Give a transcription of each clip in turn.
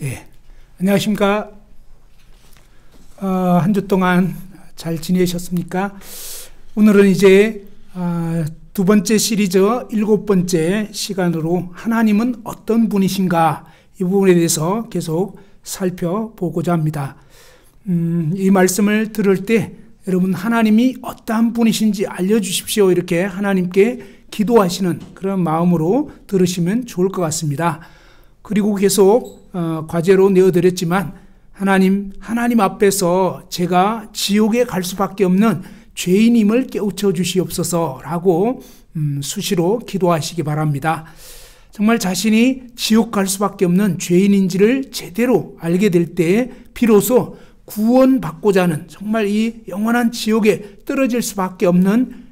예, 안녕하십니까. 한 주 동안 잘 지내셨습니까? 오늘은 이제 두 번째 시리즈 7번째 시간으로 하나님은 어떤 분이신가 이 부분에 대해서 계속 살펴보고자 합니다. 이 말씀을 들을 때 여러분 하나님이 어떠한 분이신지 알려주십시오 이렇게 하나님께 기도하시는 그런 마음으로 들으시면 좋을 것 같습니다. 그리고 계속 과제로 내어드렸지만 하나님 앞에서 제가 지옥에 갈 수밖에 없는 죄인임을 깨우쳐 주시옵소서라고 수시로 기도하시기 바랍니다. 정말 자신이 지옥 갈 수밖에 없는 죄인인지를 제대로 알게 될 때 비로소 구원받고자 하는 정말 이 영원한 지옥에 떨어질 수밖에 없는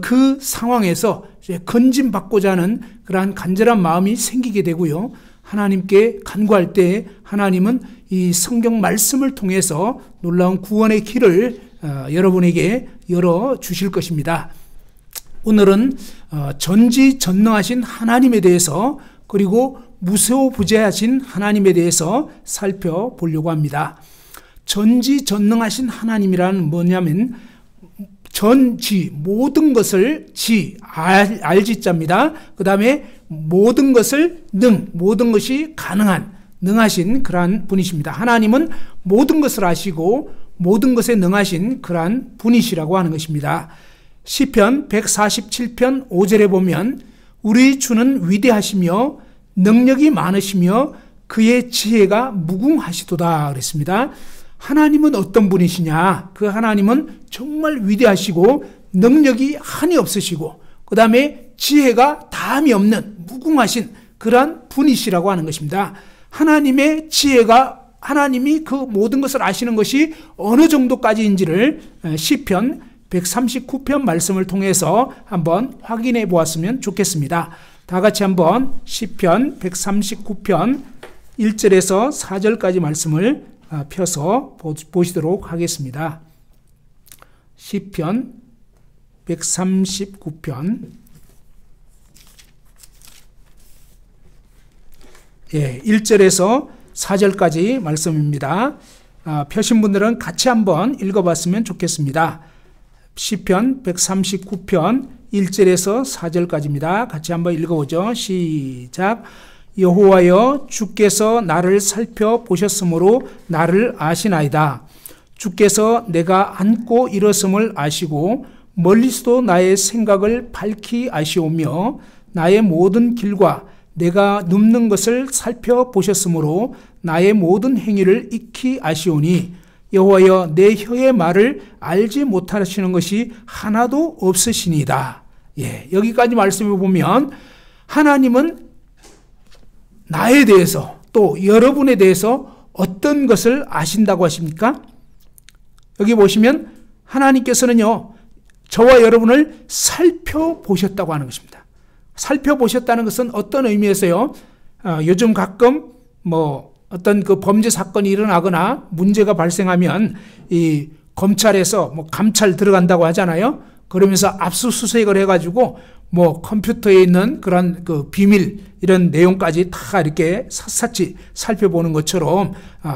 그 상황에서 건짐받고자 하는 그러한 간절한 마음이 생기게 되고요. 하나님께 간구할 때 하나님은 이 성경 말씀을 통해서 놀라운 구원의 길을 여러분에게 열어주실 것입니다. 오늘은 전지전능하신 하나님에 대해서 그리고 무소부재하신 하나님에 대해서 살펴보려고 합니다. 전지전능하신 하나님이란 뭐냐면 전지 모든 것을 알지자입니다. 그 다음에 모든 것을 모든 것이 가능한 능하신 그러한 분이십니다. 하나님은 모든 것을 아시고 모든 것에 능하신 그러한 분이시라고 하는 것입니다. 시편 147편 5절에 보면 우리 주는 위대하시며 능력이 많으시며 그의 지혜가 무궁하시도다 그랬습니다. 하나님은 어떤 분이시냐? 그 하나님은 정말 위대하시고 능력이 한이 없으시고 그 다음에 지혜가 다함이 없는 무궁하신 그러한 분이시라고 하는 것입니다. 하나님의 지혜가 하나님이 그 모든 것을 아시는 것이 어느 정도까지인지를 시편 139편 말씀을 통해서 한번 확인해 보았으면 좋겠습니다. 다 같이 한번 시편 139편 1절에서 4절까지 말씀을 펴서 보시도록 하겠습니다. 시편 139편 1절에서 4절까지 말씀입니다. 펴신 분들은 같이 한번 읽어봤으면 좋겠습니다. 시편 139편 1절에서 4절까지입니다. 같이 한번 읽어보죠. 시작. 여호와여 주께서 나를 살펴보셨으므로 나를 아시나이다. 주께서 내가 앉고 일어섬을 아시고 멀리서도 나의 생각을 밝히 아시오며 나의 모든 길과 내가 눕는 것을 살펴보셨으므로 나의 모든 행위를 익히 아시오니 여호와여 내 혀의 말을 알지 못하시는 것이 하나도 없으시니이다. 여기까지 말씀을 보면 하나님은 나에 대해서 또 여러분에 대해서 어떤 것을 아신다고 하십니까? 여기 보시면 하나님께서는요 저와 여러분을 살펴보셨다고 하는 것입니다. 살펴보셨다는 것은 어떤 의미에서요? 요즘 가끔 어떤 그 범죄 사건이 일어나거나 문제가 발생하면 이 검찰에서 감찰 들어간다고 하잖아요. 그러면서 압수수색을 해가지고 컴퓨터에 있는 그런 그 비밀 이런 내용까지 다 이렇게 샅샅이 살펴보는 것처럼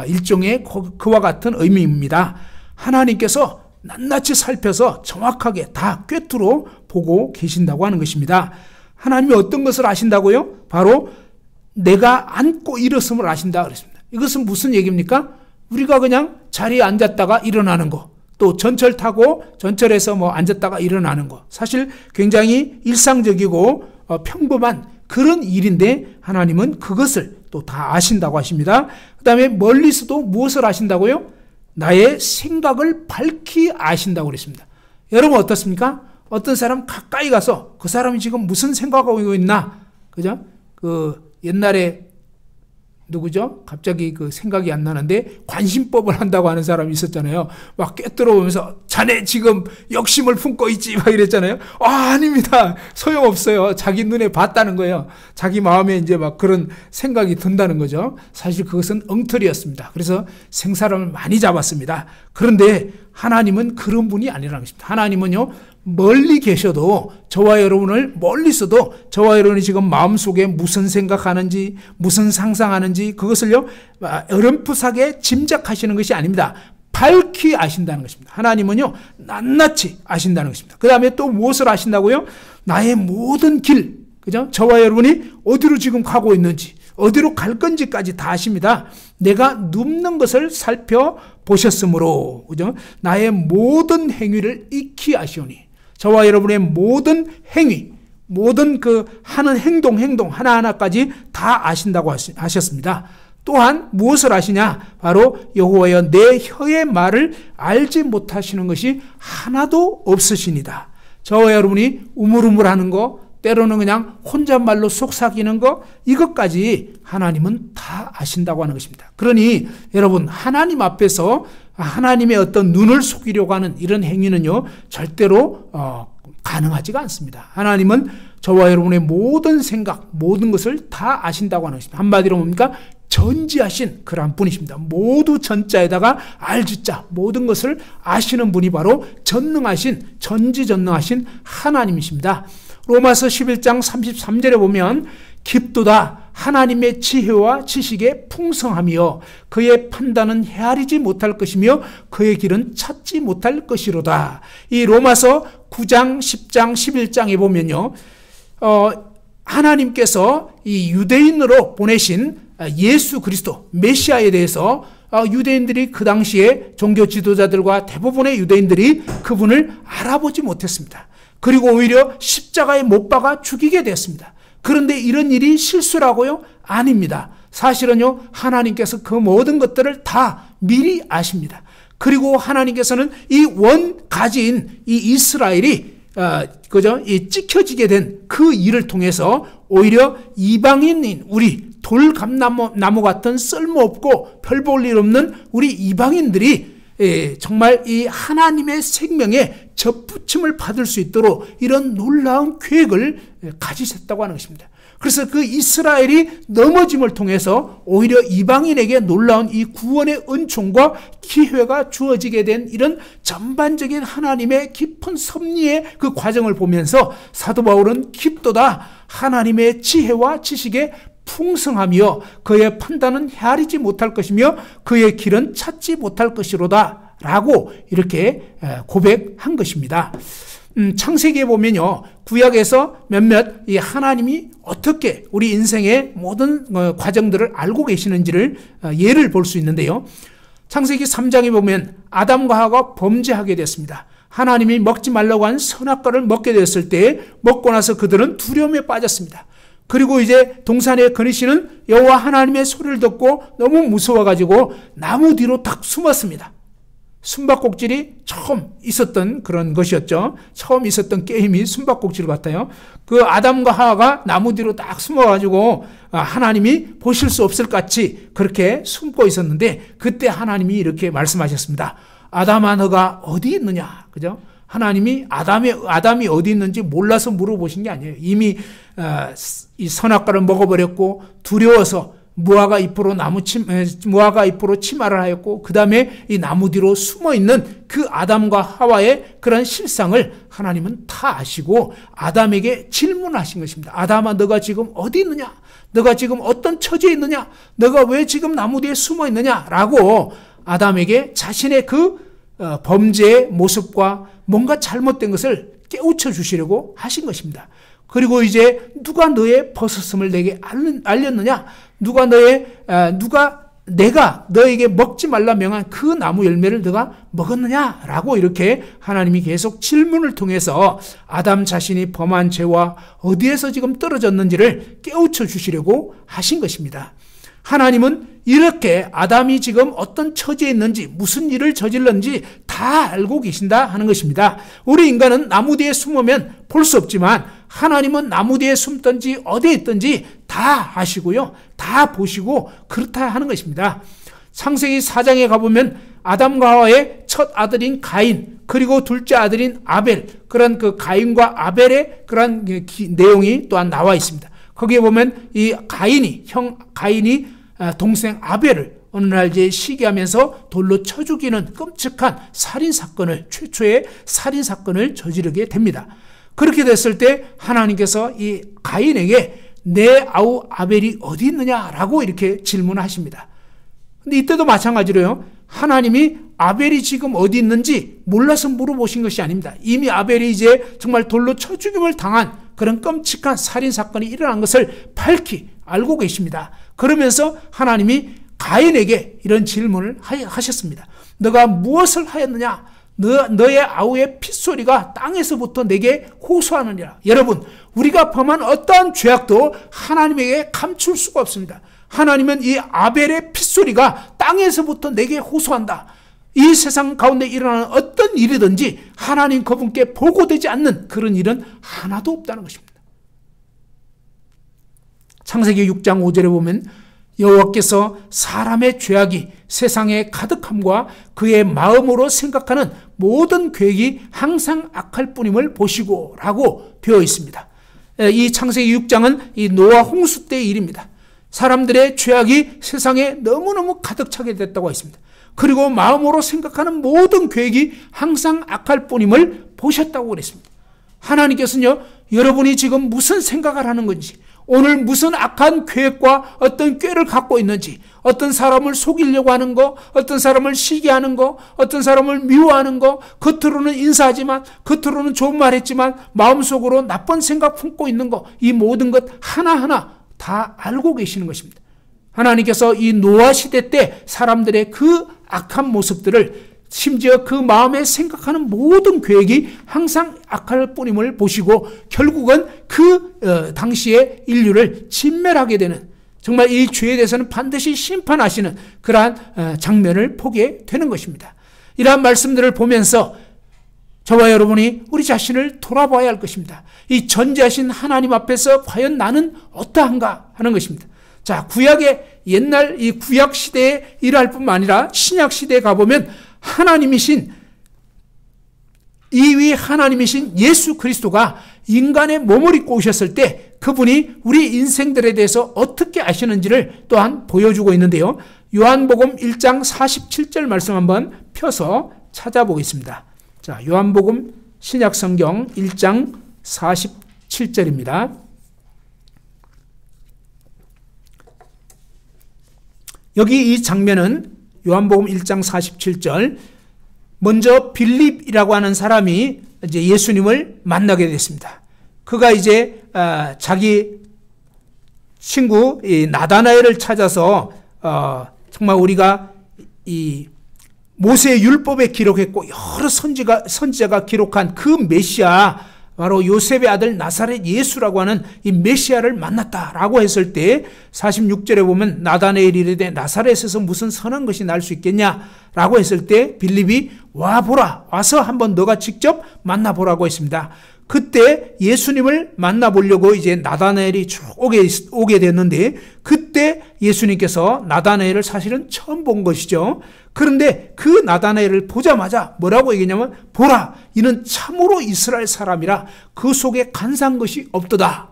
일종의 그와 같은 의미입니다. 하나님께서 낱낱이 살펴서 정확하게 다 꿰뚫어 보고 계신다고 하는 것입니다. 하나님이 어떤 것을 아신다고요? 바로 내가 앉고 일어섬을 아신다 그랬습니다. 이것은 무슨 얘기입니까? 우리가 그냥 자리에 앉았다가 일어나는 거, 또 전철 타고 전철에서 앉았다가 일어나는 거, 사실 굉장히 일상적이고 평범한 그런 일인데 하나님은 그것을 또 다 아신다고 하십니다. 그 다음에 멀리서도 무엇을 아신다고요? 나의 생각을 밝히 아신다고 그랬습니다. 여러분 어떻습니까? 어떤 사람 가까이 가서 그 사람이 지금 무슨 생각하고 있나? 그죠? 옛날에 누구죠? 갑자기 그 생각이 안 나는데 관심법을 한다고 하는 사람이 있었잖아요. 막 꿰뚫어보면서 자네 지금 욕심을 품고 있지 막 이랬잖아요. 아닙니다. 소용없어요. 자기 눈에 봤다는 거예요. 자기 마음에 이제 막 그런 생각이 든다는 거죠. 사실 그것은 엉터리였습니다. 그래서 생사람을 많이 잡았습니다. 그런데 하나님은 그런 분이 아니라는 것입니다. 하나님은요, 멀리 계셔도 저와 여러분을 멀리서도 저와 여러분이 지금 마음속에 무슨 생각하는지 무슨 상상하는지 그것을요 어렴풋하게 짐작하시는 것이 아닙니다. 밝히 아신다는 것입니다. 하나님은요 낱낱이 아신다는 것입니다. 그 다음에 또 무엇을 아신다고요? 나의 모든 길, 그죠? 저와 여러분이 어디로 지금 가고 있는지 어디로 갈 건지까지 다 아십니다. 내가 눕는 것을 살펴보셨으므로, 그죠? 나의 모든 행위를 익히 아시오니, 저와 여러분의 모든 행위, 모든 그 하는 행동 하나하나까지 다 아신다고 하셨습니다. 또한 무엇을 아시냐? 바로 여호와여 내 혀의 말을 알지 못하시는 것이 하나도 없으시니다. 저와 여러분이 우물우물하는 거, 때로는 그냥 혼잣말로 속삭이는 거, 이것까지 하나님은 다 아신다고 하는 것입니다. 그러니 여러분, 하나님 앞에서 하나님의 어떤 눈을 속이려고 하는 이런 행위는요 절대로 가능하지가 않습니다. 하나님은 저와 여러분의 모든 생각, 모든 것을 다 아신다고 하는 것입니다. 한마디로 뭡니까? 전지하신 그러한 분이십니다. 모두 전자에다가 알지자, 모든 것을 아시는 분이 바로 전지전능하신 하나님이십니다. 로마서 11장 33절에 보면 깊도다 하나님의 지혜와 지식의 풍성함이요 그의 판단은 헤아리지 못할 것이며 그의 길은 찾지 못할 것이로다. 이 로마서 9장 10장 11장에 보면요 하나님께서 이 유대인으로 보내신 예수 그리스도 메시아에 대해서 유대인들이 그 당시에 종교 지도자들과 대부분의 유대인들이 그분을 알아보지 못했습니다. 그리고 오히려 십자가에 못 박아 죽이게 되었습니다. 그런데 이런 일이 실수라고요? 아닙니다. 사실은요, 하나님께서 그 모든 것들을 다 미리 아십니다. 그리고 하나님께서는 이 원가지인 이 이스라엘이 이 찍혀지게 된 그 일을 통해서 오히려 이방인인 우리 돌감나무 같은 쓸모없고 별 볼 일 없는 우리 이방인들이 정말 이 하나님의 생명에 접붙임을 받을 수 있도록 이런 놀라운 계획을 가지셨다고 하는 것입니다. 그래서 그 이스라엘이 넘어짐을 통해서 오히려 이방인에게 놀라운 이 구원의 은총과 기회가 주어지게 된 이런 전반적인 하나님의 깊은 섭리의 그 과정을 보면서 사도 바울은 깊도다 하나님의 지혜와 지식의 풍성하며 그의 판단은 헤아리지 못할 것이며 그의 길은 찾지 못할 것이로다 라고 이렇게 고백한 것입니다. 창세기에 보면요 구약에서 몇몇 이 하나님이 어떻게 우리 인생의 모든 과정들을 알고 계시는지를 예를 볼 수 있는데요. 창세기 3장에 보면 아담과 하와가 범죄하게 됐습니다. 하나님이 먹지 말라고 한 선악과를 먹게 되었을 때 먹고 나서 그들은 두려움에 빠졌습니다. 그리고 이제 동산에 거니시는 여호와 하나님의 소리를 듣고 너무 무서워가지고 나무 뒤로 딱 숨었습니다. 숨바꼭질이 처음 있었던 그런 것이었죠. 처음 있었던 게임이 숨바꼭질 같아요. 그 아담과 하와가 나무 뒤로 딱 숨어가지고 하나님이 보실 수 없을 같이 그렇게 숨고 있었는데 그때 하나님이 이렇게 말씀하셨습니다. 아담아 너가 어디 있느냐? 그죠? 하나님이 아담이 어디 있는지 몰라서 물어보신 게 아니에요. 이미 이 선악과를 먹어버렸고 두려워서 무화과 잎으로 치마를 하였고 그 다음에 이 나무 뒤로 숨어있는 그 아담과 하와의 그런 실상을 하나님은 다 아시고 아담에게 질문하신 것입니다. 아담아 너가 지금 어디 있느냐? 너가 지금 어떤 처지에 있느냐? 너가 왜 지금 나무 뒤에 숨어있느냐? 라고 아담에게 자신의 그 범죄의 모습과 뭔가 잘못된 것을 깨우쳐 주시려고 하신 것입니다. 그리고 이제 누가 너의 벗었음을 내게 알렸느냐? 누가 내가 너에게 먹지 말라 명한 그 나무 열매를 너가 먹었느냐? 라고 이렇게 하나님이 계속 질문을 통해서 아담 자신이 범한 죄와 어디에서 지금 떨어졌는지를 깨우쳐 주시려고 하신 것입니다. 하나님은 이렇게 아담이 지금 어떤 처지에 있는지 무슨 일을 저질렀는지 다 알고 계신다 하는 것입니다. 우리 인간은 나무 뒤에 숨으면 볼 수 없지만 하나님은 나무 뒤에 숨든지 어디에 있든지 다 아시고요. 다 보시고 그렇다 하는 것입니다. 창세기 4장에 가보면 아담과 하와의 첫 아들인 가인 그리고 둘째 아들인 아벨 그런 그 가인과 아벨의 그런 내용이 또한 나와 있습니다. 거기에 보면 이 가인이 동생 아벨을 어느 날 이제 시기하면서 돌로 쳐 죽이는 끔찍한 최초의 살인사건을 저지르게 됩니다. 그렇게 됐을 때 하나님께서 이 가인에게 내 아우 아벨이 어디 있느냐라고 이렇게 질문하십니다. 근데 이때도 마찬가지로요. 하나님이 아벨이 지금 어디 있는지 몰라서 물어보신 것이 아닙니다. 이미 아벨이 이제 정말 돌로 쳐 죽임을 당한 그런 끔찍한 살인사건이 일어난 것을 밝히 알고 계십니다. 그러면서 하나님이 가인에게 이런 질문을 하셨습니다. 너가 무엇을 하였느냐? 너의 아우의 핏소리가 땅에서부터 내게 호소하느니라. 여러분, 우리가 범한 어떠한 죄악도 하나님에게 감출 수가 없습니다. 하나님은 이 아벨의 핏소리가 땅에서부터 내게 호소한다. 이 세상 가운데 일어나는 어떤 일이든지 하나님 그분께 보고되지 않는 그런 일은 하나도 없다는 것입니다. 창세기 6장 5절에 보면 여호와께서 사람의 죄악이 세상에 가득함과 그의 마음으로 생각하는 모든 계획이 항상 악할 뿐임을 보시고 라고 되어 있습니다. 이 창세기 6장은 이 노아 홍수 때의 일입니다. 사람들의 죄악이 세상에 너무너무 가득 차게 됐다고 했습니다. 그리고 마음으로 생각하는 모든 계획이 항상 악할 뿐임을 보셨다고 그랬습니다. 하나님께서는요, 여러분이 지금 무슨 생각을 하는 건지, 오늘 무슨 악한 계획과 어떤 꾀를 갖고 있는지, 어떤 사람을 속이려고 하는 거, 어떤 사람을 시기하는 거, 어떤 사람을 미워하는 거, 겉으로는 인사하지만, 겉으로는 좋은 말 했지만 마음속으로 나쁜 생각 품고 있는 거, 이 모든 것 하나하나 다 알고 계시는 것입니다. 하나님께서 이 노아 시대 때 사람들의 그 악한 모습들을, 심지어 그 마음에 생각하는 모든 계획이 항상 악할 뿐임을 보시고 결국은 그 당시에 인류를 진멸하게 되는, 정말 이 죄에 대해서는 반드시 심판하시는 그러한 장면을 보게 되는 것입니다. 이러한 말씀들을 보면서 저와 여러분이 우리 자신을 돌아봐야 할 것입니다. 이 전지하신 하나님 앞에서 과연 나는 어떠한가 하는 것입니다. 자, 구약의 옛날 이 구약 시대에 일할 뿐만 아니라 신약 시대에 가보면 하나님이신, 이위 하나님이신 예수 그리스도가 인간의 몸을 입고 오셨을 때 그분이 우리 인생들에 대해서 어떻게 아시는지를 또한 보여주고 있는데요. 요한복음 1장 47절 말씀 한번 펴서 찾아보겠습니다. 자, 요한복음 신약성경 1장 47절입니다. 여기 이 장면은 요한복음 1장 47절, 먼저 빌립이라고 하는 사람이 이제 예수님을 만나게 됐습니다. 그가 이제 자기 친구 나다나엘을 찾아서 정말 우리가 이 모세의 율법에 기록했고 여러 선지자가 기록한 그 메시아, 바로 요셉의 아들 나사렛 예수라고 하는 이 메시아를 만났다라고 했을 때 46절에 보면 나다나엘이 이르되 나사렛에서 무슨 선한 것이 날 수 있겠냐라고 했을 때 빌립이 와보라, 와서 한번 너가 직접 만나보라고 했습니다. 그때 예수님을 만나보려고 이제 나다나엘이 쭉 오게 됐는데 그때 예수님께서 나다나엘을 사실은 처음 본 것이죠. 그런데 그 나다나엘을 보자마자 뭐라고 얘기했냐면, 보라, 이는 참으로 이스라엘 사람이라 그 속에 간사한 것이 없도다.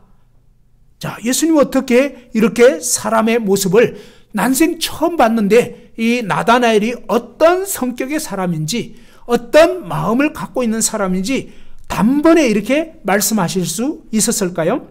자, 예수님은 어떻게 이렇게 사람의 모습을 난생 처음 봤는데 이 나다나엘이 어떤 성격의 사람인지, 어떤 마음을 갖고 있는 사람인지 단번에 이렇게 말씀하실 수 있었을까요?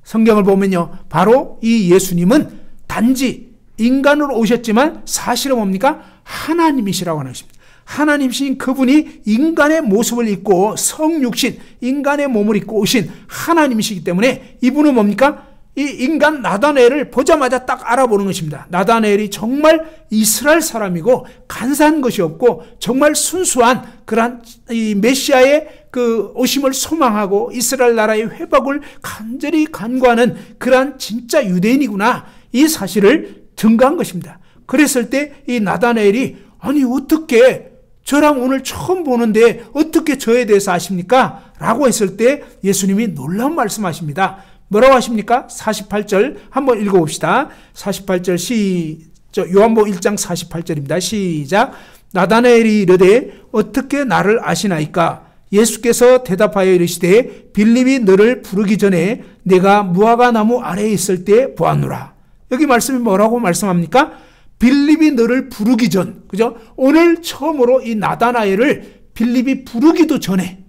성경을 보면요, 바로 이 예수님은 단지 인간으로 오셨지만 사실은 뭡니까? 하나님이시라고 하는 것입니다. 하나님이신 그분이 인간의 모습을 입고 성육신, 인간의 몸을 입고 오신 하나님이시기 때문에 이분은 뭡니까? 이 인간 나다나엘을 보자마자 딱 알아보는 것입니다. 나다나엘이 정말 이스라엘 사람이고 간사한 것이 없고 정말 순수한 그러한 이 메시아의 그 오심을 소망하고 이스라엘 나라의 회복을 간절히 간구하는 그러한 진짜 유대인이구나, 이 사실을 증거한 것입니다. 그랬을 때 이 나다나엘이, 아니 어떻게 저랑 오늘 처음 보는데 어떻게 저에 대해서 아십니까? 라고 했을 때 예수님이 놀라운 말씀하십니다. 뭐라고 하십니까? 48절 한번 읽어봅시다. 48절 요한복음 1장 48절입니다. 시작. 나다나엘이 이르되 어떻게 나를 아시나이까? 예수께서 대답하여 이르시되 빌립이 너를 부르기 전에 내가 무화과 나무 아래에 있을 때 보았노라. 여기 말씀이 뭐라고 말씀합니까? 빌립이 너를 부르기 전, 그죠? 오늘 처음으로 이 나다나엘을 빌립이 부르기도 전에,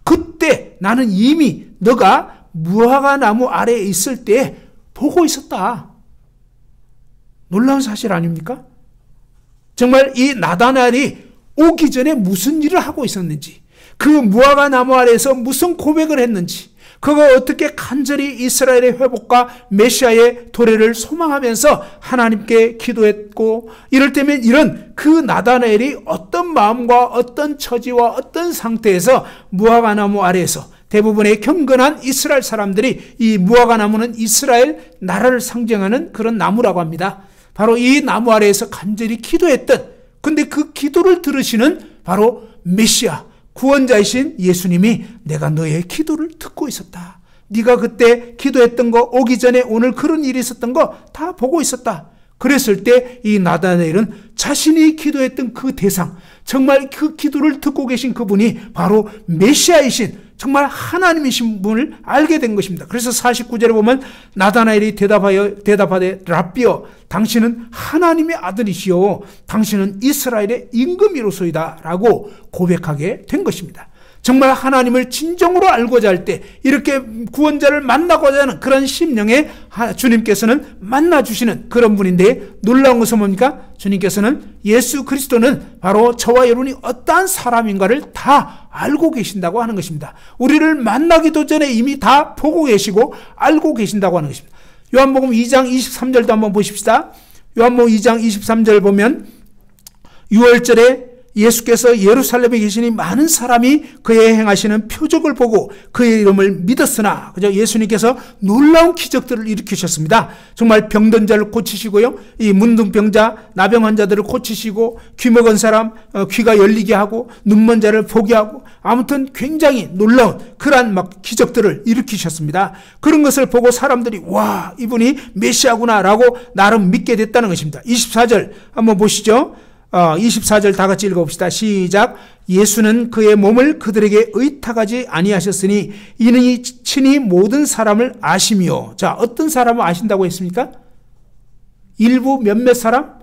그때 나는 이미 너가 무화과 나무 아래에 있을 때 보고 있었다. 놀라운 사실 아닙니까? 정말 이 나다나엘이 오기 전에 무슨 일을 하고 있었는지, 그 무화과 나무 아래에서 무슨 고백을 했는지, 그가 어떻게 간절히 이스라엘의 회복과 메시아의 도래를 소망하면서 하나님께 기도했고, 이럴 때면 이런 그 나다나엘이 어떤 마음과 어떤 처지와 어떤 상태에서 무화과 나무 아래에서, 대부분의 경건한 이스라엘 사람들이 이 무화과 나무는 이스라엘 나라를 상징하는 그런 나무라고 합니다. 바로 이 나무 아래에서 간절히 기도했던, 근데 그 기도를 들으시는 바로 메시아, 구원자이신 예수님이 내가 너의 기도를 듣고 있었다. 네가 그때 기도했던 거, 오기 전에 오늘 그런 일이 있었던 거 다 보고 있었다. 그랬을 때 이 나다나엘은 자신이 기도했던 그 대상, 정말 그 기도를 듣고 계신 그분이 바로 메시아이신, 정말 하나님이신 분을 알게 된 것입니다. 그래서 49절에 보면 나다나엘이 대답하되 랍비여, 당신은 하나님의 아들이시오, 당신은 이스라엘의 임금이로소이다 라고 고백하게 된 것입니다. 정말 하나님을 진정으로 알고자 할 때, 이렇게 구원자를 만나고자 하는 그런 심령에 주님께서는 만나주시는 그런 분인데, 놀라운 것은 뭡니까? 주님께서는 예수 그리스도는 바로 저와 여러분이 어떠한 사람인가를 다 알고 계신다고 하는 것입니다. 우리를 만나기도 전에 이미 다 보고 계시고 알고 계신다고 하는 것입니다. 요한복음 2장 23절도 한번 보십시다. 요한복음 2장 23절 보면 6월절에 예수께서 예루살렘에 계시니 많은 사람이 그의 행하시는 표적을 보고 그의 이름을 믿었으나, 그죠? 예수님께서 놀라운 기적들을 일으키셨습니다. 정말 병든 자를 고치시고요, 이 문둥병자, 나병 환자들을 고치시고, 귀 먹은 사람 귀가 열리게 하고, 눈먼 자를 보게 하고, 아무튼 굉장히 놀라운 그러한 막 기적들을 일으키셨습니다. 그런 것을 보고 사람들이 와, 이분이 메시아구나라고 나름 믿게 됐다는 것입니다. 24절 한번 보시죠. 24절 다 같이 읽어봅시다. 시작. 예수는 그의 몸을 그들에게 의탁하지 아니하셨으니 이는 친히 모든 사람을 아시며. 자, 어떤 사람을 아신다고 했습니까? 일부 몇몇 사람?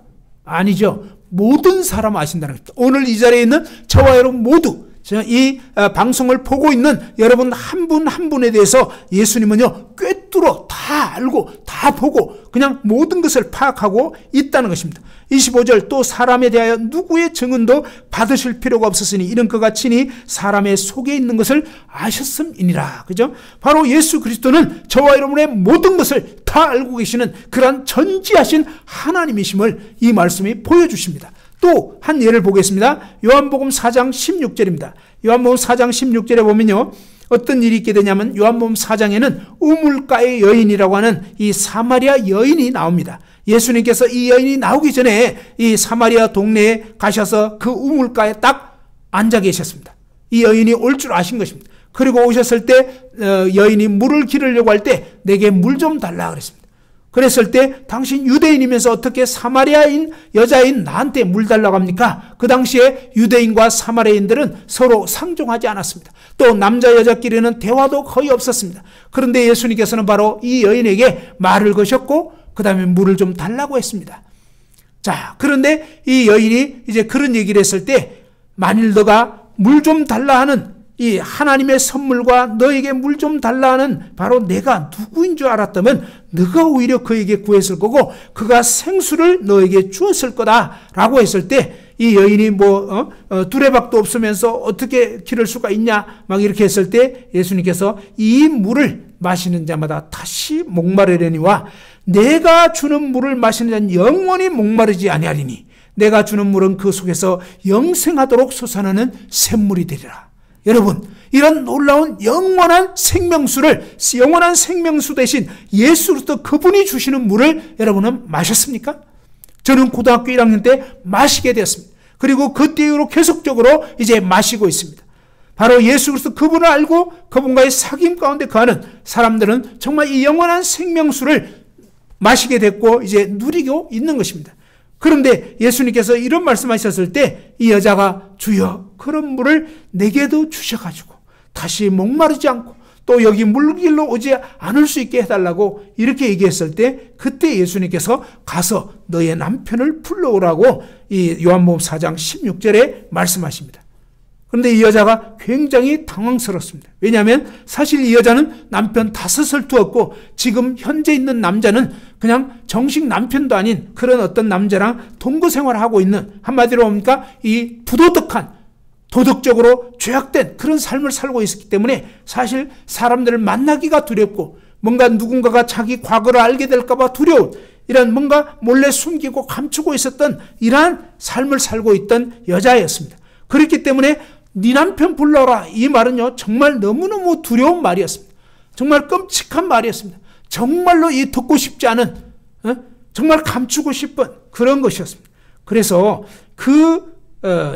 아니죠. 모든 사람을 아신다는 겁니다. 오늘 이 자리에 있는 저와 여러분 모두, 이 방송을 보고 있는 여러분 한 분 한 분에 대해서 예수님은요, 꿰뚫어 다 알고 다 보고 그냥 모든 것을 파악하고 있다는 것입니다. 25절, 또 사람에 대하여 누구의 증언도 받으실 필요가 없었으니 이는 그가 친히 사람의 속에 있는 것을 아셨음이니라. 그죠? 바로 예수 그리스도는 저와 여러분의 모든 것을 다 알고 계시는 그러한 전지하신 하나님이심을 이 말씀이 보여주십니다. 또 한 예를 보겠습니다. 요한복음 4장 16절입니다. 요한복음 4장 16절에 보면요, 어떤 일이 있게 되냐면 요한복음 4장에는 우물가의 여인이라고 하는 이 사마리아 여인이 나옵니다. 예수님께서 이 여인이 나오기 전에 이 사마리아 동네에 가셔서 그 우물가에 딱 앉아 계셨습니다. 이 여인이 올 줄 아신 것입니다. 그리고 오셨을 때 여인이 물을 기르려고 할 때 내게 물 좀 달라 그랬습니다. 그랬을 때 당신 유대인이면서 어떻게 사마리아인 여자인 나한테 물 달라고 합니까? 그 당시에 유대인과 사마리아인들은 서로 상종하지 않았습니다. 또 남자 여자끼리는 대화도 거의 없었습니다. 그런데 예수님께서는 바로 이 여인에게 말을 거셨고 그 다음에 물을 좀 달라고 했습니다. 자, 그런데 이 여인이 이제 그런 얘기를 했을 때, 만일 너가 물 좀 달라 하는 이 하나님의 선물과 너에게 물 좀 달라 하는 바로 내가 누구인 줄 알았다면 너가 오히려 그에게 구했을 거고 그가 생수를 너에게 주었을 거다라고 했을 때, 이 여인이 두레박도 없으면서 어떻게 기를 수가 있냐 막 이렇게 했을 때 예수님께서 이 물을 마시는 자마다 다시 목마르려니와 내가 주는 물을 마시는 자는 영원히 목마르지 아니하리니 내가 주는 물은 그 속에서 영생하도록 솟아나는 샘물이 되리라. 여러분, 이런 놀라운 영원한 생명수 대신 예수 그리스도 그분이 주시는 물을 여러분은 마셨습니까? 저는 고등학교 1학년 때 마시게 되었습니다. 그리고 그 뒤로 계속적으로 이제 마시고 있습니다. 바로 예수 그리스도 그분을 알고 그분과의 사귐 가운데 거하는 사람들은 정말 이 영원한 생명수를 마시게 됐고 이제 누리고 있는 것입니다. 그런데 예수님께서 이런 말씀하셨을 때 이 여자가 주여 그런 물을 내게도 주셔가지고 다시 목마르지 않고 또 여기 물길로 오지 않을 수 있게 해달라고 이렇게 얘기했을 때 그때 예수님께서 가서 너의 남편을 불러오라고 이 요한복음 4장 16절에 말씀하십니다. 그런데 이 여자가 굉장히 당황스럽습니다. 왜냐하면 사실 이 여자는 남편 5을 두었고 지금 현재 있는 남자는 그냥 정식 남편도 아닌 그런 어떤 남자랑 동거 생활을 하고 있는, 한마디로 뭡니까? 이 부도덕한, 도덕적으로 죄악된 그런 삶을 살고 있었기 때문에 사실 사람들을 만나기가 두렵고 뭔가 누군가가 자기 과거를 알게 될까 봐 두려운 이런 뭔가 몰래 숨기고 감추고 있었던 이러한 삶을 살고 있던 여자였습니다. 그렇기 때문에 네 남편 불러라, 이 말은요 정말 너무너무 두려운 말이었습니다. 정말 끔찍한 말이었습니다. 정말로 이 듣고 싶지 않은, 정말 감추고 싶은 그런 것이었습니다. 그래서 그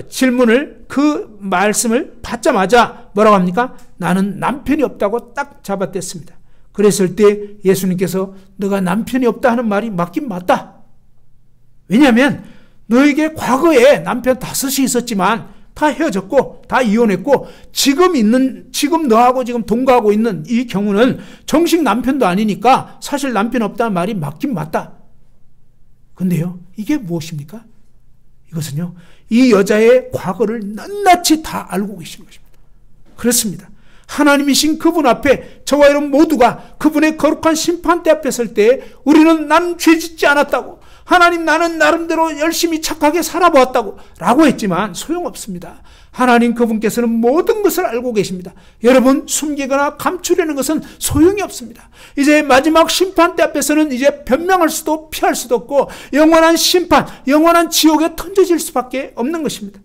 질문을, 그 말씀을 받자마자 뭐라고 합니까? 나는 남편이 없다고 딱 잡아댔습니다. 그랬을 때 예수님께서 너가 남편이 없다 하는 말이 맞긴 맞다. 왜냐하면 너에게 과거에 남편 5이 있었지만 다 헤어졌고 다 이혼했고 지금 너하고 지금 동거하고 있는 이 경우는 정식 남편도 아니니까 사실 남편 없다는 말이 맞긴 맞다. 근데요, 이게 무엇입니까? 이것은요, 이 여자의 과거를 낱낱이 다 알고 계신 것입니다. 그렇습니다. 하나님이신 그분 앞에 저와 여러분 모두가 그분의 거룩한 심판대 앞에 설 때 우리는 난 죄짓지 않았다고, 하나님 나는 나름대로 열심히 착하게 살아보았다고 라고 했지만 소용없습니다. 하나님 그분께서는 모든 것을 알고 계십니다. 여러분 숨기거나 감추려는 것은 소용이 없습니다. 이제 마지막 심판대 앞에서는 이제 변명할 수도 피할 수도 없고 영원한 심판, 영원한 지옥에 던져질 수밖에 없는 것입니다.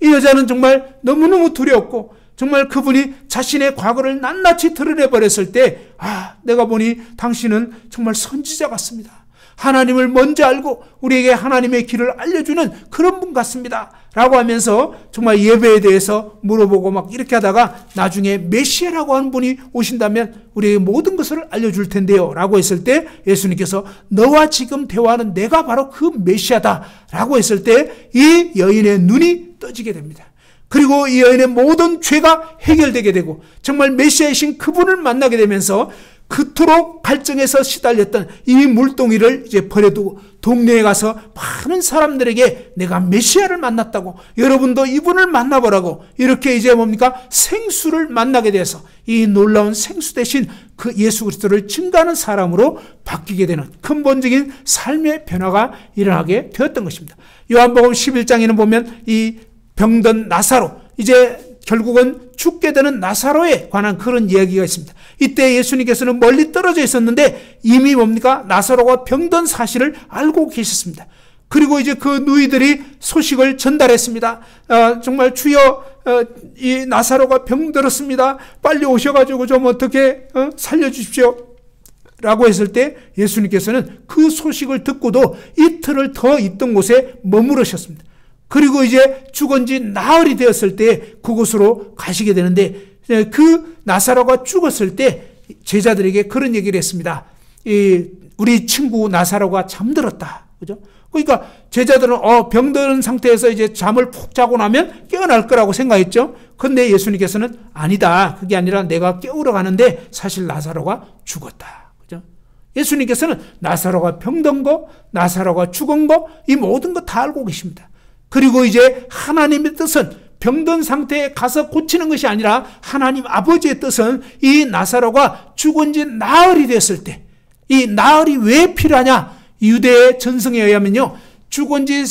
이 여자는 정말 너무너무 두려웠고 정말 그분이 자신의 과거를 낱낱이 드러내버렸을 때 내가 보니 당신은 정말 선지자 같습니다. 하나님을 먼저 알고 우리에게 하나님의 길을 알려주는 그런 분 같습니다 라고 하면서 정말 예배에 대해서 물어보고 막 이렇게 하다가 나중에 메시아라고 하는 분이 오신다면 우리에게 모든 것을 알려줄 텐데요 라고 했을 때 예수님께서 너와 지금 대화하는 내가 바로 그 메시아다 라고 했을 때 이 여인의 눈이 떠지게 됩니다. 그리고 이 여인의 모든 죄가 해결되게 되고 정말 메시아이신 그분을 만나게 되면서 그토록 갈증에서 시달렸던 이 물동이를 이제 버려두고 동네에 가서 많은 사람들에게 내가 메시아를 만났다고, 여러분도 이분을 만나보라고 이렇게 이제 뭡니까? 생수를 만나게 돼서 이 놀라운 생수 대신 그 예수 그리스도를 증거하는 사람으로 바뀌게 되는 근본적인 삶의 변화가 일어나게 되었던 것입니다. 요한복음 11장에는 보면 이 병든 나사로, 이제 결국은 죽게 되는 나사로에 관한 그런 이야기가 있습니다. 이때 예수님께서는 멀리 떨어져 있었는데 이미 뭡니까? 나사로가 병든 사실을 알고 계셨습니다. 그리고 이제 그 누이들이 소식을 전달했습니다. 정말 주여, 이 나사로가 병들었습니다. 빨리 오셔가지고 좀 어떻게 살려주십시오 라고 했을 때 예수님께서는 그 소식을 듣고도 이틀을 더 있던 곳에 머무르셨습니다. 그리고 이제 죽은 지 나흘이 되었을 때 그곳으로 가시게 되는데 그 나사로가 죽었을 때 제자들에게 그런 얘기를 했습니다. 우리 친구 나사로가 잠들었다. 그죠? 그러니까 제자들은 병든 상태에서 이제 잠을 푹 자고 나면 깨어날 거라고 생각했죠. 그런데 예수님께서는 아니다. 그게 아니라 내가 깨우러 가는데 사실 나사로가 죽었다. 그죠? 예수님께서는 나사로가 병든 거, 나사로가 죽은 거, 이 모든 거 다 알고 계십니다. 그리고 이제 하나님의 뜻은 병든 상태에 가서 고치는 것이 아니라 하나님 아버지의 뜻은 이 나사로가 죽은 지 나흘이 됐을 때, 이 나흘이 왜 필요하냐? 유대의 전승에 의하면요, 죽은 지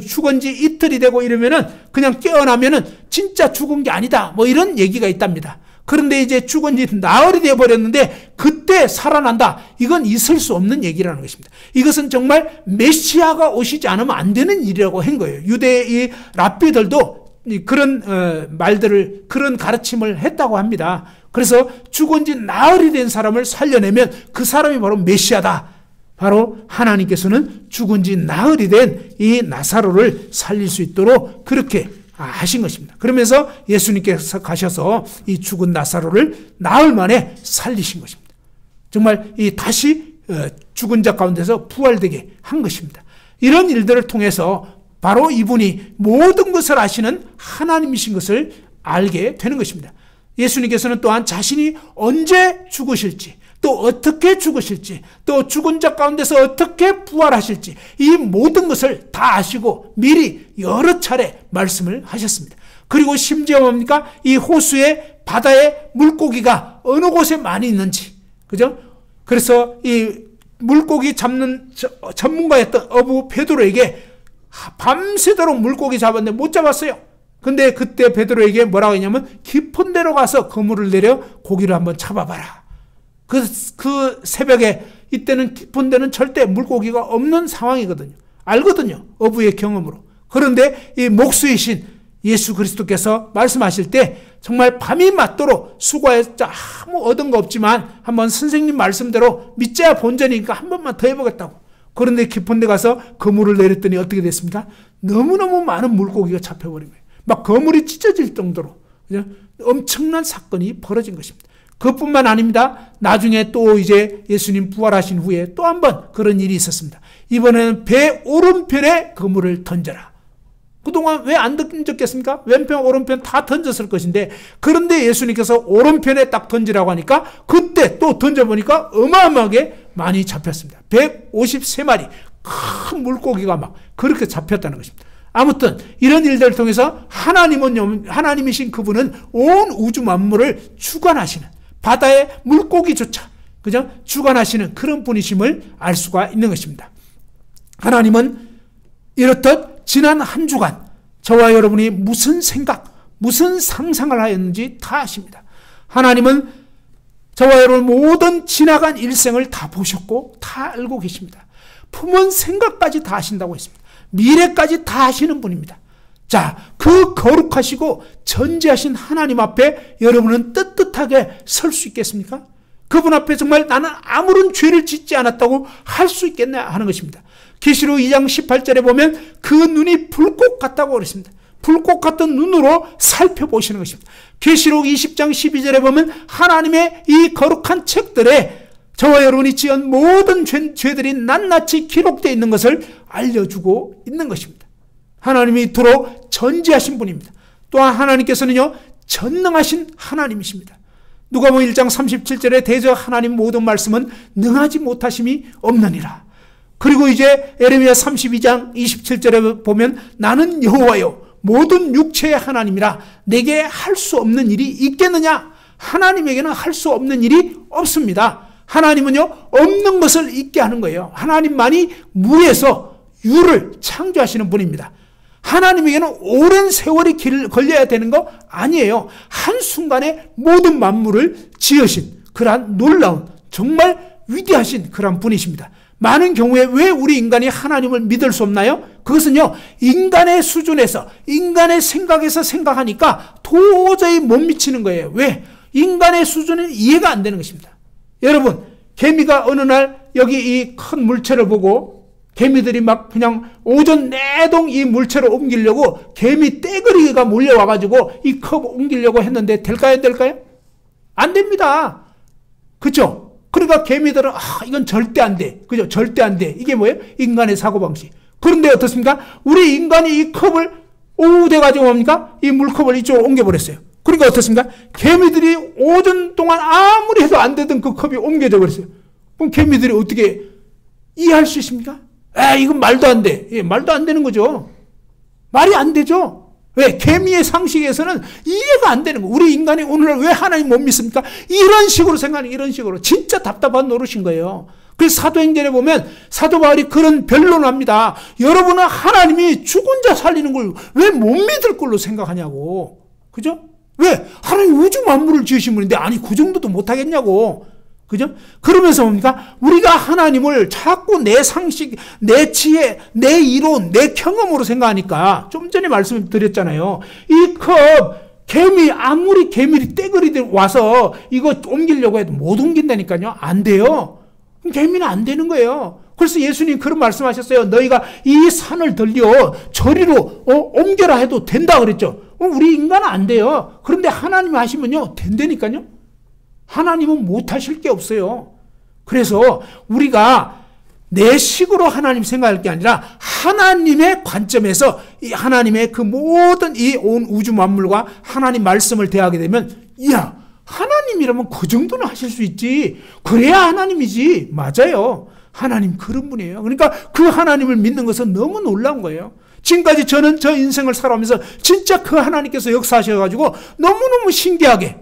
죽은 지 이틀이 되고 이러면은 그냥 깨어나면은 진짜 죽은 게 아니다, 뭐 이런 얘기가 있답니다. 그런데 이제 죽은 지 나흘이 되어버렸는데 그때 살아난다. 이건 있을 수 없는 얘기라는 것입니다. 이것은 정말 메시아가 오시지 않으면 안 되는 일이라고 한 거예요. 유대의 이 랍비들도 그런 말들을, 그런 가르침을 했다고 합니다. 그래서 죽은 지 나흘이 된 사람을 살려내면 그 사람이 바로 메시아다. 바로 하나님께서는 죽은 지 나흘이 된 이 나사로를 살릴 수 있도록 그렇게 하신 것입니다. 그러면서 예수님께서 가셔서 이 죽은 나사로를 나흘 만에 살리신 것입니다. 정말 다시 죽은 자 가운데서 부활되게 한 것입니다. 이런 일들을 통해서 바로 이분이 모든 것을 아시는 하나님이신 것을 알게 되는 것입니다. 예수님께서는 또한 자신이 언제 죽으실지, 또 어떻게 죽으실지, 또 죽은 자 가운데서 어떻게 부활하실지 이 모든 것을 다 아시고 미리 여러 차례 말씀을 하셨습니다. 그리고 심지어 뭡니까? 이 호수의 바다에 물고기가 어느 곳에 많이 있는지, 그죠? 그래서 이 물고기 잡는 전문가였던 어부 베드로에게 밤새도록 물고기 잡았는데 못 잡았어요. 근데 그때 베드로에게 뭐라고 했냐면 깊은 데로 가서 그물을 내려 고기를 한번 잡아봐라. 그 새벽에 이때는 깊은 데는 절대 물고기가 없는 상황이거든요. 알거든요. 어부의 경험으로. 그런데 이 목수이신 예수 그리스도께서 말씀하실 때 정말 밤이 맞도록 수고해서 아무 얻은 거 없지만 한번 선생님 말씀대로 믿자야 본전이니까 한 번만 더 해보겠다고. 그런데 깊은 데 가서 그물을 내렸더니 어떻게 됐습니까? 너무너무 많은 물고기가 잡혀버린 거예요. 막 그물이 찢어질 정도로 엄청난 사건이 벌어진 것입니다. 그것뿐만 아닙니다. 나중에 또 이제 예수님 부활하신 후에 또 한 번 그런 일이 있었습니다. 이번에는 배 오른편에 그물을 던져라. 그동안 왜 안 던졌겠습니까? 왼편 오른편 다 던졌을 것인데, 그런데 예수님께서 오른편에 딱 던지라고 하니까 그때 또 던져보니까 어마어마하게 많이 잡혔습니다. 153마리 큰 물고기가 막 그렇게 잡혔다는 것입니다. 아무튼 이런 일들을 통해서 하나님이신 그분은 온 우주 만물을 주관하시는, 바다의 물고기조차 그죠? 주관하시는 그런 분이심을 알 수가 있는 것입니다. 하나님은 이렇듯 지난 한 주간 저와 여러분이 무슨 생각, 무슨 상상을 하였는지 다 아십니다. 하나님은 저와 여러분 모든 지나간 일생을 다 보셨고 다 알고 계십니다. 품은 생각까지 다 하신다고 했습니다. 미래까지 다 하시는 분입니다. 자, 그 거룩하시고 전지하신 하나님 앞에 여러분은 떳떳하게 설 수 있겠습니까? 그분 앞에 정말 나는 아무런 죄를 짓지 않았다고 할 수 있겠냐 하는 것입니다. 계시록 2장 18절에 보면 그 눈이 불꽃 같다고 그랬습니다. 불꽃 같은 눈으로 살펴보시는 것입니다. 계시록 20장 12절에 보면 하나님의 이 거룩한 책들에 저와 여러분이 지은 모든 죄들이 낱낱이 기록되어 있는 것을 알려주고 있는 것입니다. 하나님이 이토록 전지하신 분입니다. 또한 하나님께서는요, 전능하신 하나님이십니다. 누가복음 1장 37절에 대저 하나님 모든 말씀은 능하지 못하심이 없느니라. 그리고 이제 에레미야 32장 27절에 보면 나는 여호와요 모든 육체의 하나님이라 내게 할 수 없는 일이 있겠느냐? 하나님에게는 할 수 없는 일이 없습니다. 하나님은요, 없는 것을 있게 하는 거예요. 하나님만이 무에서 유를 창조하시는 분입니다. 하나님에게는 오랜 세월이 걸려야 되는 거 아니에요. 한순간에 모든 만물을 지으신 그러한 놀라운 정말 위대하신 그러한 분이십니다. 많은 경우에 왜 우리 인간이 하나님을 믿을 수 없나요? 그것은요, 인간의 수준에서, 인간의 생각에서 생각하니까 도저히 못 미치는 거예요. 왜? 인간의 수준은 이해가 안 되는 것입니다. 여러분, 개미가 어느 날 여기 이 큰 물체를 보고 개미들이 막 그냥 오전 내동 이 물체를 옮기려고 개미 떼거리가 몰려와가지고 이 컵 옮기려고 했는데 될까요? 안 될까요? 안 됩니다. 그렇죠? 그러니까 개미들은 이건 절대 안 돼. 그죠? 절대 안 돼. 이게 뭐예요? 인간의 사고방식. 그런데 어떻습니까? 우리 인간이 이 컵을 오돼가지고 뭡니까? 이 물컵을 이쪽으로 옮겨버렸어요. 그러니까 어떻습니까? 개미들이 오전 동안 아무리 해도 안 되던 그 컵이 옮겨져 버렸어요. 그럼 개미들이 어떻게 이해할 수 있습니까? 이건 말도 안 돼. 예, 말도 안 되는 거죠. 말이 안 되죠. 왜? 개미의 상식에서는 이해가 안 되는 거예요. 우리 인간이 오늘날 왜 하나님 못 믿습니까? 이런 식으로 생각하는, 이런 식으로. 진짜 답답한 노릇인 거예요. 그래서 사도행전에 보면 사도 바울이 그런 변론을 합니다. 여러분은 하나님이 죽은 자 살리는 걸 왜 못 믿을 걸로 생각하냐고. 그죠? 왜? 하나님 우주 만물을 지으신 분인데 아니 그 정도도 못하겠냐고. 그죠? 그러면서 뭡니까? 우리가 하나님을 자꾸 내 상식, 내 지혜, 내 이론, 내 경험으로 생각하니까 좀 전에 말씀드렸잖아요. 이 컵, 개미, 아무리 개미리 떼거리들 와서 이거 옮기려고 해도 못 옮긴다니까요. 안 돼요. 그럼 개미는 안 되는 거예요. 그래서 예수님 그런 말씀하셨어요. 너희가 이 산을 들려 저리로 옮겨라 해도 된다 그랬죠. 우리 인간은 안 돼요. 그런데 하나님이 하시면요, 된다니까요. 하나님은 못하실 게 없어요. 그래서 우리가 내 식으로 하나님 생각할 게 아니라 하나님의 관점에서 이 하나님의 그 모든 이 온 우주 만물과 하나님 말씀을 대하게 되면 야, 하나님이라면 그 정도는 하실 수 있지. 그래야 하나님이지. 맞아요. 하나님 그런 분이에요. 그러니까 그 하나님을 믿는 것은 너무 놀라운 거예요. 지금까지 저는 저 인생을 살아오면서 진짜 그 하나님께서 역사하셔가지고 너무너무 신기하게,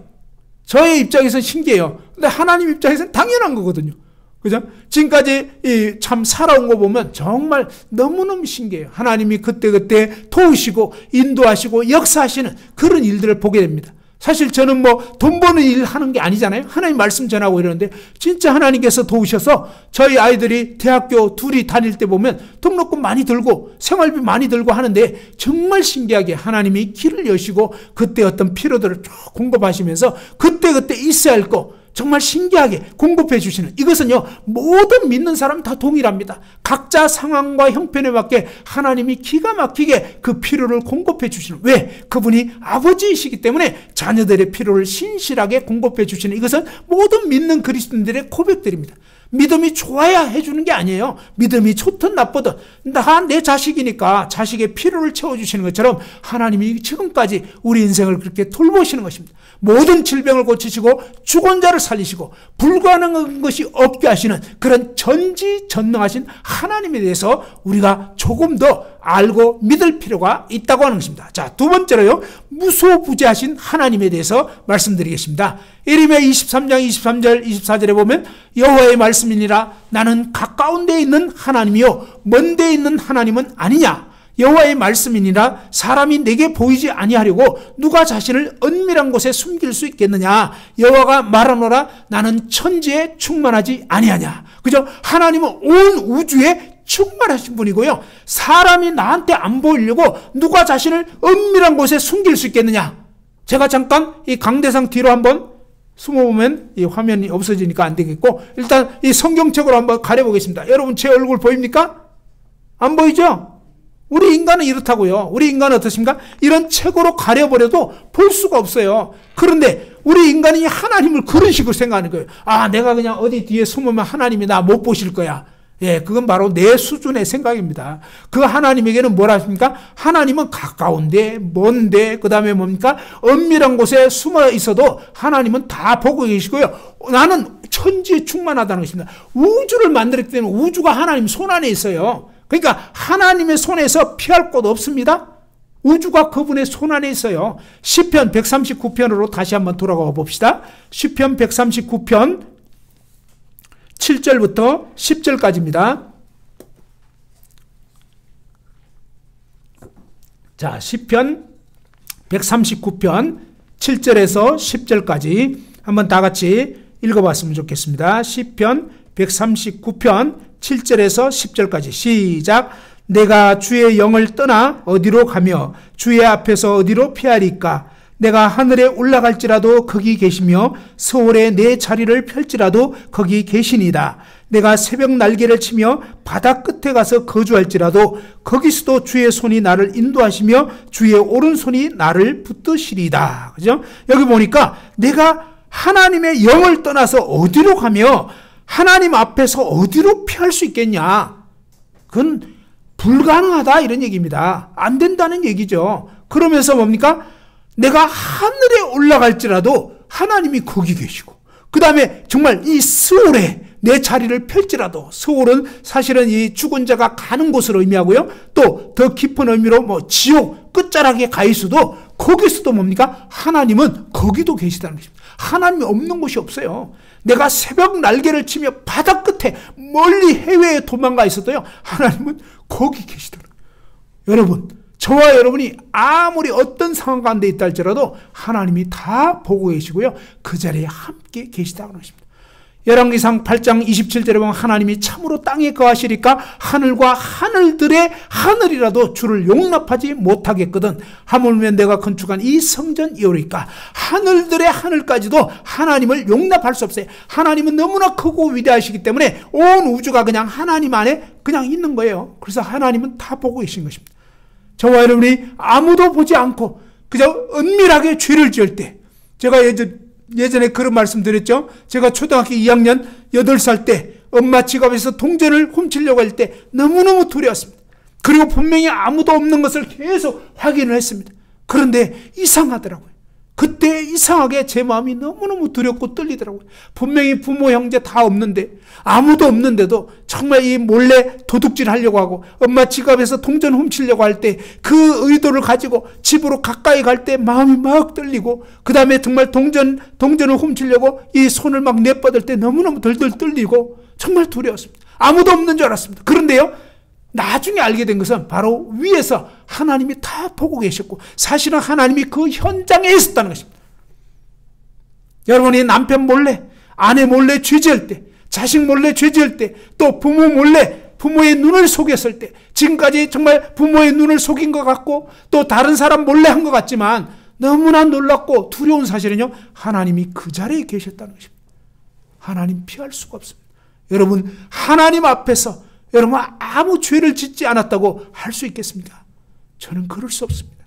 저의 입장에서는 신기해요. 근데 하나님 입장에서는 당연한 거거든요. 그죠? 지금까지 참 살아온 거 보면 정말 너무너무 신기해요. 하나님이 그때그때 도우시고 인도하시고 역사하시는 그런 일들을 보게 됩니다. 사실 저는 뭐 돈 버는 일 하는 게 아니잖아요. 하나님 말씀 전하고 이러는데 진짜 하나님께서 도우셔서 저희 아이들이 대학교 둘이 다닐 때 보면 등록금 많이 들고 생활비 많이 들고 하는데 정말 신기하게 하나님이 길을 여시고 그때 어떤 필요들을 쭉 공급하시면서 그때그때 있어야 할 거 정말 신기하게 공급해 주시는, 이것은요 모든 믿는 사람 다 동일합니다. 각자 상황과 형편에 맞게 하나님이 기가 막히게 그 필요를 공급해 주시는, 왜? 그분이 아버지이시기 때문에 자녀들의 필요를 신실하게 공급해 주시는, 이것은 모든 믿는 그리스도인들의 고백들입니다. 믿음이 좋아야 해주는 게 아니에요. 믿음이 좋든 나쁘든 다 내 자식이니까 자식의 필요를 채워주시는 것처럼 하나님이 지금까지 우리 인생을 그렇게 돌보시는 것입니다. 모든 질병을 고치시고 죽은 자를 살리시고 불가능한 것이 없게 하시는 그런 전지전능하신 하나님에 대해서 우리가 조금 더 알고 믿을 필요가 있다고 하는 것입니다. 자, 두 번째로요, 무소부재하신 하나님에 대해서 말씀드리겠습니다. 예레미야 23장 23절 24절에 보면 여호와의 말씀이니라 나는 가까운 데에 있는 하나님이요 먼 데에 있는 하나님은 아니냐. 여호와의 말씀이니라 사람이 내게 보이지 아니하려고 누가 자신을 은밀한 곳에 숨길 수 있겠느냐. 여호와가 말하노라 나는 천지에 충만하지 아니하냐. 그죠? 하나님은 온 우주에 충만하신 분이고요, 사람이 나한테 안 보이려고 누가 자신을 은밀한 곳에 숨길 수 있겠느냐. 제가 잠깐 이 강대상 뒤로 한번 숨어보면 이 화면이 없어지니까 안 되겠고, 일단 이 성경책으로 한번 가려보겠습니다. 여러분 제 얼굴 보입니까? 안 보이죠? 우리 인간은 이렇다고요. 우리 인간은 어떻습니까? 이런 책으로 가려버려도 볼 수가 없어요. 그런데 우리 인간이 하나님을 그런 식으로 생각하는 거예요. 아, 내가 그냥 어디 뒤에 숨으면 하나님이 나 못 보실 거야. 예, 그건 바로 내 수준의 생각입니다. 그 하나님에게는 뭐라 하십니까? 하나님은 가까운데, 먼데, 그 다음에 뭡니까? 은밀한 곳에 숨어 있어도 하나님은 다 보고 계시고요. 나는 천지에 충만하다는 것입니다. 우주를 만들었기 때문에 우주가 하나님 손 안에 있어요. 그러니까 하나님의 손에서 피할 곳 없습니다. 우주가 그분의 손 안에 있어요. 시편 139편으로 다시 한번 돌아가 봅시다. 시편 139편 7절부터 10절까지입니다. 자, 시편 139편 7절에서 10절까지 한번 다 같이 읽어봤으면 좋겠습니다. 시편 139편 7절에서 10절까지 시작. 내가 주의 영을 떠나 어디로 가며 주의 앞에서 어디로 피하리까. 내가 하늘에 올라갈지라도 거기 계시며 서울에 내 자리를 펼지라도 거기 계시니이다. 내가 새벽 날개를 치며 바다 끝에 가서 거주할지라도 거기서도 주의 손이 나를 인도하시며 주의 오른손이 나를 붙드시리이다. 그죠? 여기 보니까 내가 하나님의 영을 떠나서 어디로 가며 하나님 앞에서 어디로 피할 수 있겠냐? 그건 불가능하다 이런 얘기입니다. 안 된다는 얘기죠. 그러면서 뭡니까? 내가 하늘에 올라갈지라도 하나님이 거기 계시고, 그 다음에 정말 이 스올에 내 자리를 펼지라도, 스올은 사실은 이 죽은 자가 가는 곳을 의미하고요, 또 더 깊은 의미로 뭐 지옥 끝자락에 가 있어도 거기서도 뭡니까? 하나님은 거기도 계시다는 것입니다. 하나님이 없는 곳이 없어요. 내가 새벽 날개를 치며 바다 끝에 멀리 해외에 도망가 있어도요, 하나님은 거기 계시다는 거예요. 여러분, 저와 여러분이 아무리 어떤 상황 가운데 있다 할지라도 하나님이 다 보고 계시고요, 그 자리에 함께 계시다는 것입니다. 열왕기상 8장 27절에 보면 하나님이 참으로 땅에 거하시리까 하늘과 하늘들의 하늘이라도 주를 용납하지 못하겠거든. 하물며 내가 건축한 이 성전이오리까. 하늘들의 하늘까지도 하나님을 용납할 수 없어요. 하나님은 너무나 크고 위대하시기 때문에 온 우주가 그냥 하나님 안에 그냥 있는 거예요. 그래서 하나님은 다 보고 계신 것입니다. 저와 여러분이 아무도 보지 않고 그저 은밀하게 죄를 지을 때, 제가 예전에 그런 말씀 드렸죠. 제가 초등학교 2학년 8살 때 엄마 지갑에서 동전을 훔치려고 할 때 너무너무 두려웠습니다. 그리고 분명히 아무도 없는 것을 계속 확인을 했습니다. 그런데 이상하더라고요. 그때 이상하게 제 마음이 너무너무 두렵고 떨리더라고요. 분명히 부모 형제 다 없는데, 아무도 없는데도 정말 이 몰래 도둑질 하려고 하고 엄마 지갑에서 동전 훔치려고 할 때 그 의도를 가지고 집으로 가까이 갈 때 마음이 막 떨리고, 그 다음에 정말 동전을 훔치려고 이 손을 막 내뻗을 때 너무너무 덜덜 떨리고 정말 두려웠습니다. 아무도 없는 줄 알았습니다. 그런데요, 나중에 알게 된 것은 바로 위에서 하나님이 다 보고 계셨고, 사실은 하나님이 그 현장에 있었다는 것입니다. 여러분이 남편 몰래, 아내 몰래 죄지을 때, 자식 몰래 죄지을 때, 또 부모 몰래 부모의 눈을 속였을 때, 지금까지 정말 부모의 눈을 속인 것 같고 또 다른 사람 몰래 한 것 같지만 너무나 놀랍고 두려운 사실은요, 하나님이 그 자리에 계셨다는 것입니다. 하나님 피할 수가 없습니다. 여러분, 하나님 앞에서 여러분 아무 죄를 짓지 않았다고 할 수 있겠습니까? 저는 그럴 수 없습니다.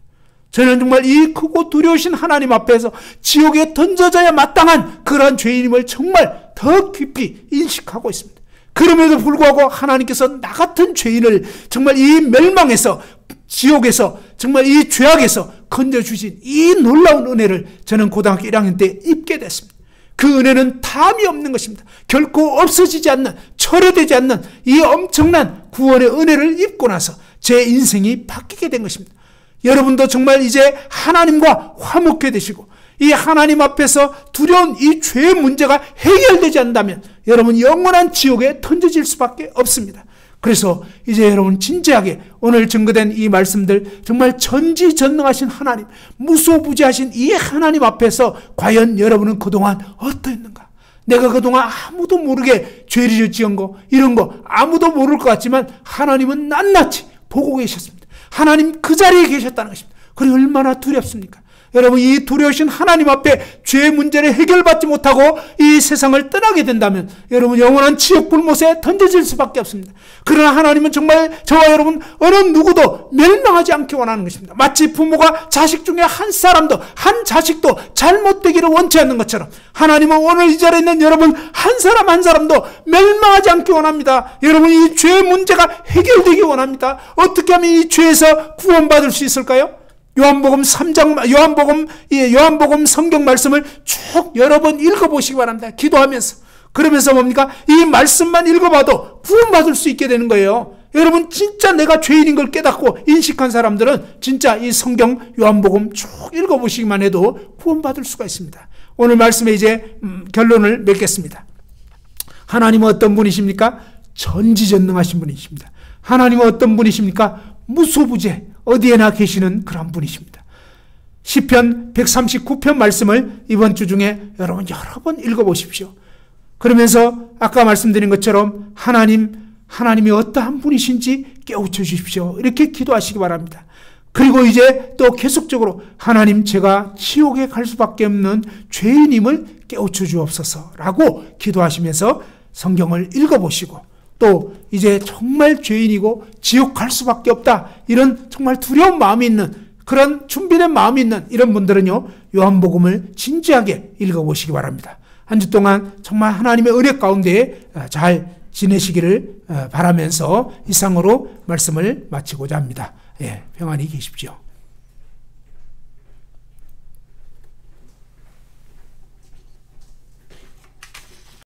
저는 정말 이 크고 두려우신 하나님 앞에서 지옥에 던져져야 마땅한 그러한 죄인임을 정말 더 깊이 인식하고 있습니다. 그럼에도 불구하고 하나님께서 나 같은 죄인을 정말 이 멸망에서, 지옥에서, 정말 이 죄악에서 건져주신 이 놀라운 은혜를 저는 고등학교 1학년 때 입게 됐습니다. 그 은혜는 담이 없는 것입니다. 결코 없어지지 않는, 철회되지 않는 이 엄청난 구원의 은혜를 입고 나서 제 인생이 바뀌게 된 것입니다. 여러분도 정말 이제 하나님과 화목해 되시고 이 하나님 앞에서 두려운 이 죄의 문제가 해결되지 않는다면 여러분 영원한 지옥에 던져질 수밖에 없습니다. 그래서 이제 여러분 진지하게 오늘 증거된 이 말씀들, 정말 전지전능하신 하나님, 무소부지하신 이 하나님 앞에서 과연 여러분은 그동안 어떠했는가? 내가 그동안 아무도 모르게 죄를 지은 거, 이런 거 아무도 모를 것 같지만 하나님은 낱낱이 보고 계셨습니다. 하나님 그 자리에 계셨다는 것입니다. 그리고 얼마나 두렵습니까? 여러분, 이 두려우신 하나님 앞에 죄의 문제를 해결받지 못하고 이 세상을 떠나게 된다면 여러분 영원한 지옥 불못에 던져질 수밖에 없습니다. 그러나 하나님은 정말 저와 여러분 어느 누구도 멸망하지 않게 원하는 것입니다. 마치 부모가 자식 중에 한 사람도, 한 자식도 잘못되기를 원치 않는 것처럼 하나님은 오늘 이 자리에 있는 여러분 한 사람 한 사람도 멸망하지 않기 원합니다. 여러분, 이 죄의 문제가 해결되기 원합니다. 어떻게 하면 이 죄에서 구원받을 수 있을까요? 요한복음 3장, 요한복음 성경 말씀을 쭉 여러 번 읽어보시기 바랍니다. 기도하면서. 그러면서 뭡니까? 이 말씀만 읽어봐도 구원받을 수 있게 되는 거예요. 여러분, 진짜 내가 죄인인 걸 깨닫고 인식한 사람들은 진짜 이 성경 요한복음 쭉 읽어보시기만 해도 구원받을 수가 있습니다. 오늘 말씀에 이제 결론을 맺겠습니다. 하나님은 어떤 분이십니까? 전지전능하신 분이십니다. 하나님은 어떤 분이십니까? 무소부재, 어디에나 계시는 그런 분이십니다. 시편 139편 말씀을 이번 주 중에 여러분 여러 번 읽어보십시오. 그러면서 아까 말씀드린 것처럼 하나님이 어떠한 분이신지 깨우쳐 주십시오. 이렇게 기도하시기 바랍니다. 그리고 이제 또 계속적으로 하나님, 제가 지옥에 갈 수밖에 없는 죄인임을 깨우쳐 주옵소서라고 기도하시면서 성경을 읽어보시고, 또 이제 정말 죄인이고 지옥 갈 수밖에 없다, 이런 정말 두려운 마음이 있는, 그런 준비된 마음이 있는 이런 분들은요, 요한복음을 진지하게 읽어보시기 바랍니다. 한 주 동안 정말 하나님의 은혜 가운데 잘 지내시기를 바라면서 이상으로 말씀을 마치고자 합니다. 평안히 계십시오.